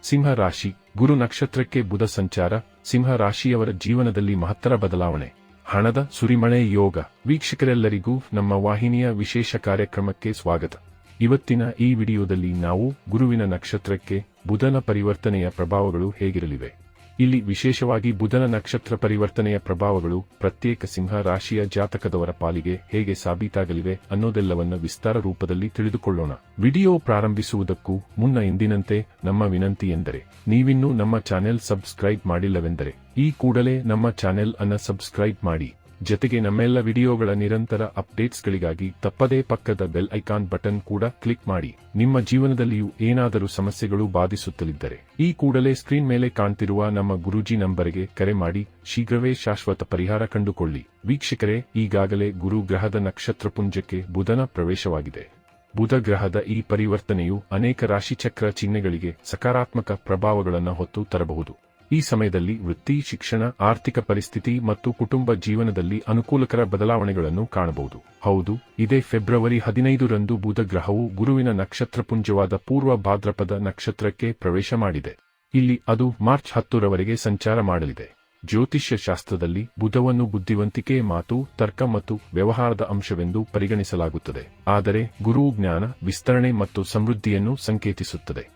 ಸಿಂಹ ರಾಶಿ, ಗುರು ನಕ್ಷತ್ರಕ್ಕೆ ಬುಧ ಸಂಚಾರ, ಸಿಂಹ ರಾಶಿಯವರ ಜೀವನದಲ್ಲಿ ಮಹತ್ತರ ಬದಲಾವಣೆ. ಹಣದ ಸುರಿಮಳೆ ಯೋಗ. ವೀಕ್ಷಕರೆಲ್ಲರಿಗೂ ನಮ್ಮ ವಾಹಿನಿಯ ವಿಶೇಷ ಕಾರ್ಯಕ್ರಮಕ್ಕೆ ಸ್ವಾಗತ. ಇವತ್ತಿನ ಈ ವಿಡಿಯೋದಲ್ಲಿ ನಾವು ಗುರುವಿನ ನಕ್ಷತ್ರಕ್ಕೆ ಬುಧನ ಪರಿವರ್ತನೆಯ ಪ್ರಭಾವಗಳು ಹೇಗಿರಲಿವೆ, ಇಲ್ಲಿ ವಿಶೇಷವಾಗಿ ಬುಧನ ನಕ್ಷತ್ರ ಪರಿವರ್ತನೆಯ ಪ್ರಭಾವಗಳು ಪ್ರತ್ಯೇಕ ಸಿಂಹ ರಾಶಿಯ ಜಾತಕದವರ ಪಾಲಿಗೆ ಹೇಗೆ ಸಾಬೀತಾಗಲಿವೆ ಅನ್ನೋದೆಲ್ಲವನ್ನ ವಿಸ್ತಾರ ರೂಪದಲ್ಲಿ ತಿಳಿದುಕೊಳ್ಳೋಣ. ವಿಡಿಯೋ ಪ್ರಾರಂಭಿಸುವುದಕ್ಕೂ ಮುನ್ನ ಎಂದಿನಂತೆ ನಮ್ಮ ವಿನಂತಿ ಎಂದರೆ, ನೀವಿನ್ನೂ ನಮ್ಮ ಚಾನೆಲ್ ಸಬ್ಸ್ಕ್ರೈಬ್ ಮಾಡಿಲ್ಲವೆಂದರೆ ಈ ಕೂಡಲೇ ನಮ್ಮ ಚಾನೆಲ್ ಅನ್ನು ಸಬ್ಸ್ಕ್ರೈಬ್ ಮಾಡಿ. ಜೊತೆಗೆ ನಮ್ಮೆಲ್ಲ ವಿಡಿಯೋಗಳ ನಿರಂತರ ಅಪ್ಡೇಟ್ಸ್ಗಳಿಗಾಗಿ ತಪ್ಪದೇ ಪಕ್ಕದ ಬೆಲ್ ಐಕಾನ್ ಬಟನ್ ಕೂಡ ಕ್ಲಿಕ್ ಮಾಡಿ. ನಿಮ್ಮ ಜೀವನದಲ್ಲಿಯೂ ಏನಾದರೂ ಸಮಸ್ಯೆಗಳು ಬಾಧಿಸುತ್ತಲಿದ್ದರೆ ಈ ಕೂಡಲೇ ಸ್ಕ್ರೀನ್ ಮೇಲೆ ಕಾಣ್ತಿರುವ ನಮ್ಮ ಗುರೂಜಿ ನಂಬರ್ಗೆ ಕರೆ ಮಾಡಿ ಶೀಘ್ರವೇ ಶಾಶ್ವತ ಪರಿಹಾರ ಕಂಡುಕೊಳ್ಳಿ. ವೀಕ್ಷಕರೇ, ಈಗಾಗಲೇ ಗುರು ಗ್ರಹದ ನಕ್ಷತ್ರಪುಂಜಕ್ಕೆ ಬುಧನ ಪ್ರವೇಶವಾಗಿದೆ. ಬುಧ ಗ್ರಹದ ಈ ಪರಿವರ್ತನೆಯು ಅನೇಕ ರಾಶಿಚಕ್ರ ಚಿಹ್ನೆಗಳಿಗೆ ಸಕಾರಾತ್ಮಕ ಪ್ರಭಾವಗಳನ್ನು ಹೊತ್ತು ತರಬಹುದು. ಈ ಸಮಯದಲ್ಲಿ ವೃತ್ತಿ, ಶಿಕ್ಷಣ, ಆರ್ಥಿಕ ಪರಿಸ್ಥಿತಿ ಮತ್ತು ಕುಟುಂಬ ಜೀವನದಲ್ಲಿ ಅನುಕೂಲಕರ ಬದಲಾವಣೆಗಳನ್ನು ಕಾಣಬಹುದು. ಹೌದು, ಇದೇ ಫೆಬ್ರವರಿ 15ರಂದು ಬುಧ ಗ್ರಹವು ಗುರುವಿನ ನಕ್ಷತ್ರಪುಂಜವಾದ ಪೂರ್ವ ಭಾದ್ರಪದ ನಕ್ಷತ್ರಕ್ಕೆ ಪ್ರವೇಶ ಮಾಡಿದೆ. ಇಲ್ಲಿ ಅದು ಮಾರ್ಚ್ 10ರವರೆಗೆ ಸಂಚಾರ ಮಾಡಲಿದೆ. ಜ್ಯೋತಿಷ್ಯ ಶಾಸ್ತ್ರದಲ್ಲಿ ಬುಧವನ್ನು ಬುದ್ಧಿವಂತಿಕೆ, ಮಾತು, ತರ್ಕ ಮತ್ತು ವ್ಯವಹಾರದ ಅಂಶವೆಂದು ಪರಿಗಣಿಸಲಾಗುತ್ತದೆ. ಆದರೆ ಗುರುವು ಜ್ಞಾನ, ವಿಸ್ತರಣೆ ಮತ್ತು ಸಮೃದ್ಧಿಯನ್ನು ಸಂಕೇತಿಸುತ್ತದೆ.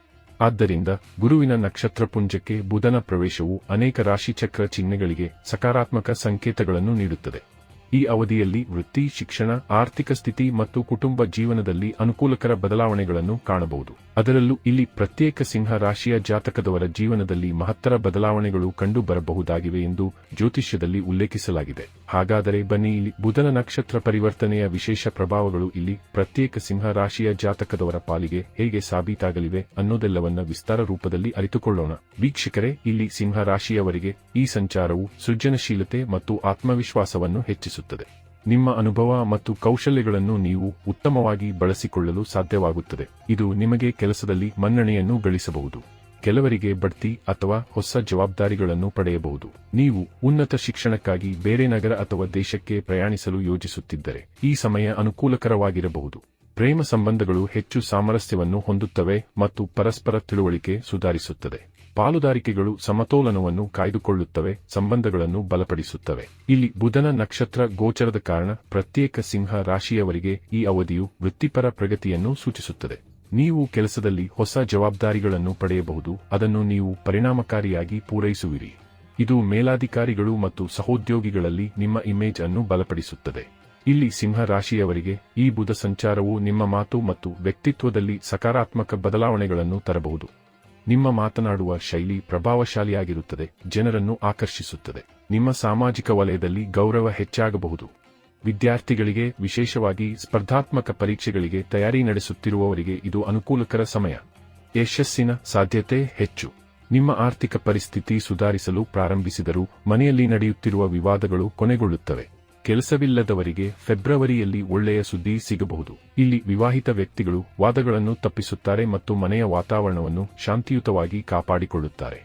ಆದ್ದರಿಂದ ಗುರುವಿನ ನಕ್ಷತ್ರಪುಂಜಕ್ಕೆ ಬುಧನ ಪ್ರವೇಶವು ಅನೇಕ ರಾಶಿಚಕ್ರ ಚಿಹ್ನೆಗಳಿಗೆ ಸಕಾರಾತ್ಮಕ ಸಂಕೇತಗಳನ್ನು ನೀಡುತ್ತದೆ. ಈ ಅವಧಿಯಲ್ಲಿ ವೃತ್ತಿ, ಶಿಕ್ಷಣ, ಆರ್ಥಿಕ ಸ್ಥಿತಿ ಮತ್ತು ಕುಟುಂಬ ಜೀವನದಲ್ಲಿ ಅನುಕೂಲಕರ ಬದಲಾವಣೆಗಳನ್ನು ಕಾಣಬಹುದು. ಅದರಲ್ಲೂ ಇಲ್ಲಿ ಪ್ರತ್ಯೇಕ ಸಿಂಹ ರಾಶಿಯ ಜಾತಕದವರ ಜೀವನದಲ್ಲಿ ಮಹತ್ತರ ಬದಲಾವಣೆಗಳು ಕಂಡು ಬರಬಹುದಾಗಿವೆ ಎಂದು ಜ್ಯೋತಿಷ್ಯದಲ್ಲಿ ಉಲ್ಲೇಖಿಸಲಾಗಿದೆ. ಹಾಗಾದರೆ ಬನ್ನಿ, ಇಲ್ಲಿ ಬುಧನ ನಕ್ಷತ್ರ ಪರಿವರ್ತನೆಯ ವಿಶೇಷ ಪ್ರಭಾವಗಳು ಇಲ್ಲಿ ಪ್ರತ್ಯೇಕ ಸಿಂಹ ರಾಶಿಯ ಜಾತಕದವರ ಪಾಲಿಗೆ ಹೇಗೆ ಸಾಬೀತಾಗಲಿವೆ ಅನ್ನೋದೆಲ್ಲವನ್ನ ವಿಸ್ತಾರ ರೂಪದಲ್ಲಿ ಅರಿತುಕೊಳ್ಳೋಣ. ವೀಕ್ಷಕರೇ, ಇಲ್ಲಿ ಸಿಂಹ ರಾಶಿಯವರಿಗೆ ಈ ಸಂಚಾರವು ಸೃಜನಶೀಲತೆ ಮತ್ತು ಆತ್ಮವಿಶ್ವಾಸವನ್ನು ಹೆಚ್ಚಿಸುತ್ತದೆ. ನಿಮ್ಮ ಅನುಭವ ಮತ್ತು ಕೌಶಲ್ಯಗಳನ್ನು ನೀವು ಉತ್ತಮವಾಗಿ ಬಳಸಿಕೊಳ್ಳಲು ಸಾಧ್ಯವಾಗುತ್ತದೆ. ಇದು ನಿಮಗೆ ಕೆಲಸದಲ್ಲಿ ಮನ್ನಣೆಯನ್ನು ಗಳಿಸಬಹುದು. ಕೆಲವರಿಗೆ ಬಡ್ತಿ ಅಥವಾ ಹೊಸ ಜವಾಬ್ದಾರಿಗಳನ್ನು ಪಡೆಯಬಹುದು. ನೀವು ಉನ್ನತ ಶಿಕ್ಷಣಕ್ಕಾಗಿ ಬೇರೆ ನಗರ ಅಥವಾ ದೇಶಕ್ಕೆ ಪ್ರಯಾಣಿಸಲು ಯೋಜಿಸುತ್ತಿದ್ದರೆ ಈ ಸಮಯ ಅನುಕೂಲಕರವಾಗಿರಬಹುದು. ಪ್ರೇಮ ಸಂಬಂಧಗಳು ಹೆಚ್ಚು ಸಾಮರಸ್ಯವನ್ನು ಹೊಂದುತ್ತವೆ ಮತ್ತು ಪರಸ್ಪರ ತಿಳುವಳಿಕೆ ಸುಧಾರಿಸುತ್ತದೆ. ಪಾಲುದಾರಿಕೆಗಳು ಸಮತೋಲನವನ್ನು ಕಾಯ್ದುಕೊಳ್ಳುತ್ತವೆ, ಸಂಬಂಧಗಳನ್ನು ಬಲಪಡಿಸುತ್ತವೆ. ಇಲ್ಲಿ ಬುಧನ ನಕ್ಷತ್ರ ಗೋಚರದ ಕಾರಣ ಪ್ರತ್ಯೇಕ ಸಿಂಹ ರಾಶಿಯವರಿಗೆ ಈ ಅವಧಿಯು ವೃತ್ತಿಪರ ಪ್ರಗತಿಯನ್ನು ಸೂಚಿಸುತ್ತದೆ. ನೀವು ಕೆಲಸದಲ್ಲಿ ಹೊಸ ಜವಾಬ್ದಾರಿಗಳನ್ನು ಪಡೆಯಬಹುದು, ಅದನ್ನು ನೀವು ಪರಿಣಾಮಕಾರಿಯಾಗಿ ಪೂರೈಸುವಿರಿ. ಇದು ಮೇಲಾಧಿಕಾರಿಗಳು ಮತ್ತು ಸಹೋದ್ಯೋಗಿಗಳಲ್ಲಿ ನಿಮ್ಮ ಇಮೇಜ್ ಅನ್ನು ಬಲಪಡಿಸುತ್ತದೆ. ಇಲ್ಲಿ ಸಿಂಹ ರಾಶಿಯವರಿಗೆ ಈ ಬುಧ ಸಂಚಾರವು ನಿಮ್ಮ ಮಾತು ಮತ್ತು ವ್ಯಕ್ತಿತ್ವದಲ್ಲಿ ಸಕಾರಾತ್ಮಕ ಬದಲಾವಣೆಗಳನ್ನು ತರಬಹುದು. ನಿಮ್ಮ ಮಾತನಾಡುವ ಶೈಲಿ ಪ್ರಭಾವಶಾಲಿಯಾಗಿರುತ್ತದೆ, ಜನರನ್ನು ಆಕರ್ಷಿಸುತ್ತದೆ. ನಿಮ್ಮ ಸಾಮಾಜಿಕ ವಲಯದಲ್ಲಿ ಗೌರವ ಹೆಚ್ಚಾಗಬಹುದು. ವಿದ್ಯಾರ್ಥಿಗಳಿಗೆ, ವಿಶೇಷವಾಗಿ ಸ್ಪರ್ಧಾತ್ಮಕ ಪರೀಕ್ಷೆಗಳಿಗೆ ತಯಾರಿ ನಡೆಸುತ್ತಿರುವವರಿಗೆ ಇದು ಅನುಕೂಲಕರ ಸಮಯ. ಯಶಸ್ಸಿನ ಸಾಧ್ಯತೆ ಹೆಚ್ಚು. ನಿಮ್ಮ ಆರ್ಥಿಕ ಪರಿಸ್ಥಿತಿ ಸುಧಾರಿಸಲು ಪ್ರಾರಂಭಿಸಿದರೂ ಮನೆಯಲ್ಲಿ ನಡೆಯುತ್ತಿರುವ ವಿವಾದಗಳು ಕೊನೆಗೊಳ್ಳುತ್ತವೆ. ಕೆಲಸವಿಲ್ಲದವರಿಗೆ ಫೆಬ್ರವರಿಯಲ್ಲಿ ಒಳ್ಳೆಯ ಸುದ್ದಿ ಸಿಗಬಹುದು. ಇಲ್ಲಿ ವಿವಾಹಿತ ವ್ಯಕ್ತಿಗಳು ವಾದಗಳನ್ನು ತಪ್ಪಿಸುತ್ತಾರೆ ಮತ್ತು ಮನೆಯ ವಾತಾವರಣವನ್ನು ಶಾಂತಿಯುತವಾಗಿ ಕಾಪಾಡಿಕೊಳ್ಳುತ್ತಾರೆ.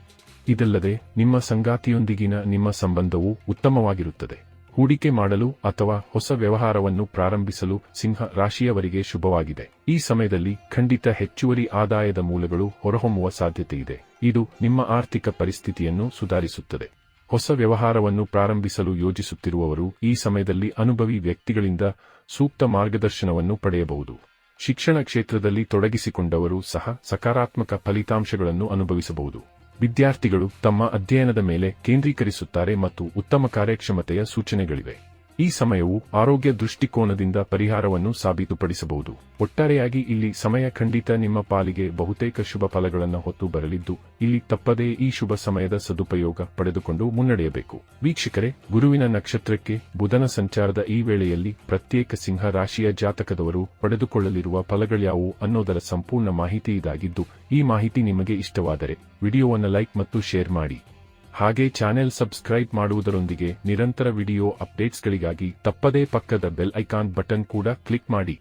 ಇದಲ್ಲದೆ ನಿಮ್ಮ ಸಂಗಾತಿಯೊಂದಿಗಿನ ನಿಮ್ಮ ಸಂಬಂಧವು ಉತ್ತಮವಾಗಿರುತ್ತದೆ. ಹೂಡಿಕೆ ಮಾಡಲು ಅಥವಾ ಹೊಸ ವ್ಯವಹಾರವನ್ನು ಪ್ರಾರಂಭಿಸಲು ಸಿಂಹ ರಾಶಿಯವರಿಗೆ ಶುಭವಾಗಿದೆ. ಈ ಸಮಯದಲ್ಲಿ ಖಂಡಿತ ಹೆಚ್ಚುವರಿ ಆದಾಯದ ಮೂಲಗಳು ಹೊರಹೊಮ್ಮುವ ಸಾಧ್ಯತೆಯಿದೆ. ಇದು ನಿಮ್ಮ ಆರ್ಥಿಕ ಪರಿಸ್ಥಿತಿಯನ್ನು ಸುಧಾರಿಸುತ್ತದೆ. ಹೊಸ ವ್ಯವಹಾರವನ್ನು ಪ್ರಾರಂಭಿಸಲು ಯೋಜಿಸುತ್ತಿರುವವರು ಈ ಸಮಯದಲ್ಲಿ ಅನುಭವಿ ವ್ಯಕ್ತಿಗಳಿಂದ ಸೂಕ್ತ ಮಾರ್ಗದರ್ಶನವನ್ನು ಪಡೆಯಬಹುದು. ಶಿಕ್ಷಣ ಕ್ಷೇತ್ರದಲ್ಲಿ ತೊಡಗಿಸಿಕೊಂಡವರು ಸಹ ಸಕಾರಾತ್ಮಕ ಫಲಿತಾಂಶಗಳನ್ನು ಅನುಭವಿಸಬಹುದು. ವಿದ್ಯಾರ್ಥಿಗಳು ತಮ್ಮ ಅಧ್ಯಯನದ ಮೇಲೆ ಕೇಂದ್ರೀಕರಿಸುತ್ತಾರೆ ಮತ್ತು ಉತ್ತಮ ಕಾರ್ಯಕ್ಷಮತೆಯ ಸೂಚನೆಗಳಿವೆ. ಈ ಸಮಯವು ಆರೋಗ್ಯ ದೃಷ್ಟಿಕೋನದಿಂದ ಪರಿಹಾರವನ್ನು ಸಾಬೀತುಪಡಿಸಬಹುದು. ಒಟ್ಟಾರೆಯಾಗಿ ಇಲ್ಲಿ ಸಮಯ ಖಂಡಿತ ನಿಮ್ಮ ಪಾಲಿಗೆ ಬಹುತೇಕ ಶುಭ ಫಲಗಳನ್ನು ಹೊತ್ತು ಬರಲಿದ್ದು, ಇಲ್ಲಿ ತಪ್ಪದೇ ಈ ಶುಭ ಸಮಯದ ಸದುಪಯೋಗ ಪಡೆದುಕೊಂಡು ಮುನ್ನಡೆಯಬೇಕು. ವೀಕ್ಷಕರೇ, ಗುರುವಿನ ನಕ್ಷತ್ರಕ್ಕೆ ಬುಧನ ಸಂಚಾರದ ಈ ವೇಳೆಯಲ್ಲಿ ಪ್ರತ್ಯೇಕ ಸಿಂಹ ರಾಶಿಯ ಜಾತಕದವರು ಪಡೆದುಕೊಳ್ಳಲಿರುವ ಫಲಗಳ್ಯಾವು ಅನ್ನೋದರ ಸಂಪೂರ್ಣ ಮಾಹಿತಿ ಇದಾಗಿದ್ದು, ಈ ಮಾಹಿತಿ ನಿಮಗೆ ಇಷ್ಟವಾದರೆ ವಿಡಿಯೋವನ್ನು ಲೈಕ್ ಮತ್ತು ಶೇರ್ ಮಾಡಿ. ಹಾಗೆ ಚಾನೆಲ್ ಸಬ್ಸ್ಕ್ರೈಬ್ ಮಾಡುವುದರೊಂದಿಗೆ ನಿರಂತರ ವಿಡಿಯೋ ಅಪ್ಡೇಟ್ಸ್ಗಳಿಗಾಗಿ ತಪ್ಪದೇ ಪಕ್ಕದ ಬೆಲ್ ಐಕಾನ್ ಬಟನ್ ಕೂಡ ಕ್ಲಿಕ್ ಮಾಡಿ.